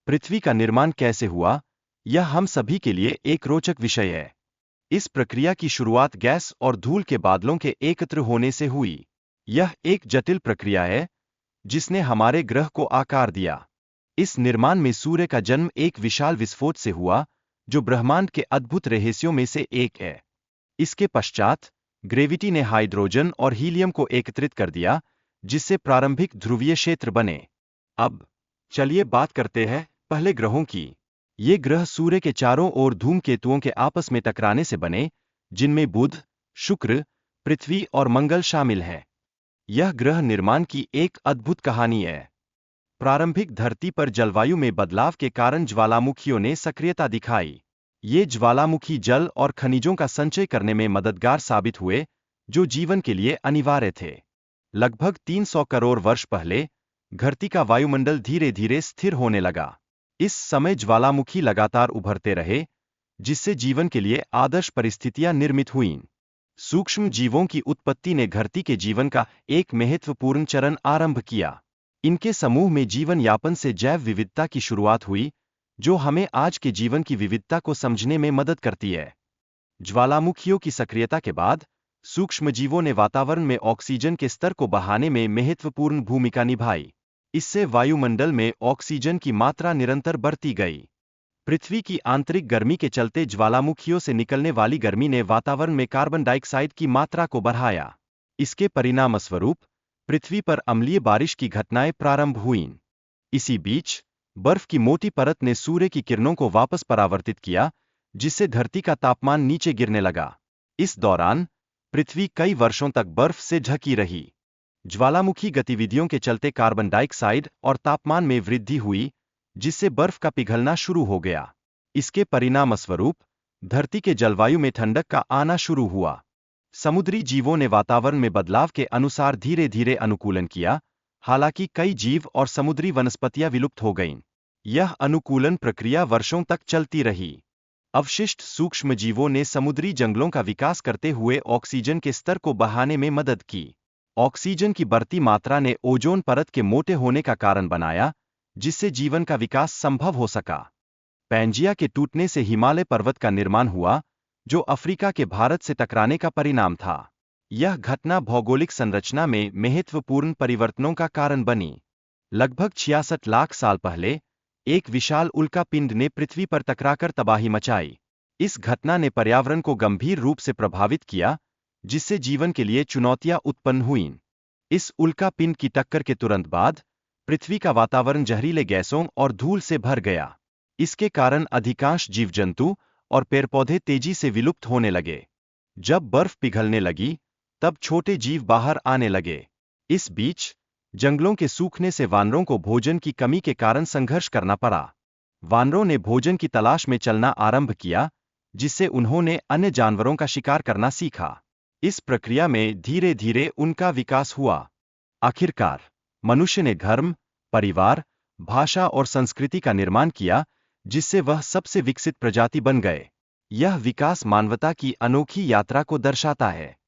पृथ्वी का निर्माण कैसे हुआ, यह हम सभी के लिए एक रोचक विषय है। इस प्रक्रिया की शुरुआत गैस और धूल के बादलों के एकत्र होने से हुई। यह एक जटिल प्रक्रिया है जिसने हमारे ग्रह को आकार दिया। इस निर्माण में सूर्य का जन्म एक विशाल विस्फोट से हुआ, जो ब्रह्मांड के अद्भुत रहस्यों में से एक है। इसके पश्चात ग्रेविटी ने हाइड्रोजन और हीलियम को एकत्रित कर दिया, जिससे प्रारंभिक ध्रुवीय क्षेत्र बने। अब चलिए बात करते हैं पहले ग्रहों की। ये ग्रह सूर्य के चारों ओर धूमकेतुओं के आपस में टकराने से बने, जिनमें बुध, शुक्र, पृथ्वी और मंगल शामिल हैं। यह ग्रह निर्माण की एक अद्भुत कहानी है। प्रारंभिक धरती पर जलवायु में बदलाव के कारण ज्वालामुखियों ने सक्रियता दिखाई। ये ज्वालामुखी जल और खनिजों का संचय करने में मददगार साबित हुए, जो जीवन के लिए अनिवार्य थे। लगभग 300 करोड़ वर्ष पहले धरती का वायुमंडल धीरे धीरे स्थिर होने लगा। इस समय ज्वालामुखी लगातार उभरते रहे, जिससे जीवन के लिए आदर्श परिस्थितियां निर्मित हुईं। सूक्ष्म जीवों की उत्पत्ति ने धरती के जीवन का एक महत्वपूर्ण चरण आरंभ किया। इनके समूह में जीवन यापन से जैव विविधता की शुरुआत हुई, जो हमें आज के जीवन की विविधता को समझने में मदद करती है। ज्वालामुखियों की सक्रियता के बाद सूक्ष्मजीवों ने वातावरण में ऑक्सीजन के स्तर को बढ़ाने में महत्वपूर्ण भूमिका निभाई। इससे वायुमंडल में ऑक्सीजन की मात्रा निरंतर बढ़ती गई। पृथ्वी की आंतरिक गर्मी के चलते ज्वालामुखियों से निकलने वाली गर्मी ने वातावरण में कार्बन डाइऑक्साइड की मात्रा को बढ़ाया। इसके परिणामस्वरूप पृथ्वी पर अम्लीय बारिश की घटनाएं प्रारंभ हुईं। इसी बीच बर्फ की मोटी परत ने सूर्य की किरणों को वापस परावर्तित किया, जिससे धरती का तापमान नीचे गिरने लगा। इस दौरान पृथ्वी कई वर्षों तक बर्फ से ढकी रही। ज्वालामुखी गतिविधियों के चलते कार्बन डाइऑक्साइड और तापमान में वृद्धि हुई, जिससे बर्फ का पिघलना शुरू हो गया। इसके परिणामस्वरूप धरती के जलवायु में ठंडक का आना शुरू हुआ। समुद्री जीवों ने वातावरण में बदलाव के अनुसार धीरे धीरे अनुकूलन किया, हालांकि कई जीव और समुद्री वनस्पतियां विलुप्त हो गईं। यह अनुकूलन प्रक्रिया वर्षों तक चलती रही। अवशिष्ट सूक्ष्म जीवों ने समुद्री जंगलों का विकास करते हुए ऑक्सीजन के स्तर को बढ़ाने में मदद की। ऑक्सीजन की बढ़ती मात्रा ने ओजोन परत के मोटे होने का कारण बनाया, जिससे जीवन का विकास संभव हो सका। पैंजिया के टूटने से हिमालय पर्वत का निर्माण हुआ, जो अफ्रीका के भारत से टकराने का परिणाम था। यह घटना भौगोलिक संरचना में महत्वपूर्ण परिवर्तनों का कारण बनी। लगभग 66 लाख साल पहले एक विशाल उल्कापिंड ने पृथ्वी पर टकराकर तबाही मचाई। इस घटना ने पर्यावरण को गंभीर रूप से प्रभावित किया, जिससे जीवन के लिए चुनौतियां उत्पन्न हुईं। इस उल्कापिंड की टक्कर के तुरंत बाद पृथ्वी का वातावरण जहरीले गैसों और धूल से भर गया। इसके कारण अधिकांश जीव जंतु और पेड़ पौधे तेजी से विलुप्त होने लगे। जब बर्फ पिघलने लगी, तब छोटे जीव बाहर आने लगे। इस बीच जंगलों के सूखने से वानरों को भोजन की कमी के कारण संघर्ष करना पड़ा। वानरों ने भोजन की तलाश में चलना आरंभ किया, जिससे उन्होंने अन्य जानवरों का शिकार करना सीखा। इस प्रक्रिया में धीरे धीरे उनका विकास हुआ। आखिरकार मनुष्य ने धर्म, परिवार, भाषा और संस्कृति का निर्माण किया, जिससे वह सबसे विकसित प्रजाति बन गए। यह विकास मानवता की अनोखी यात्रा को दर्शाता है।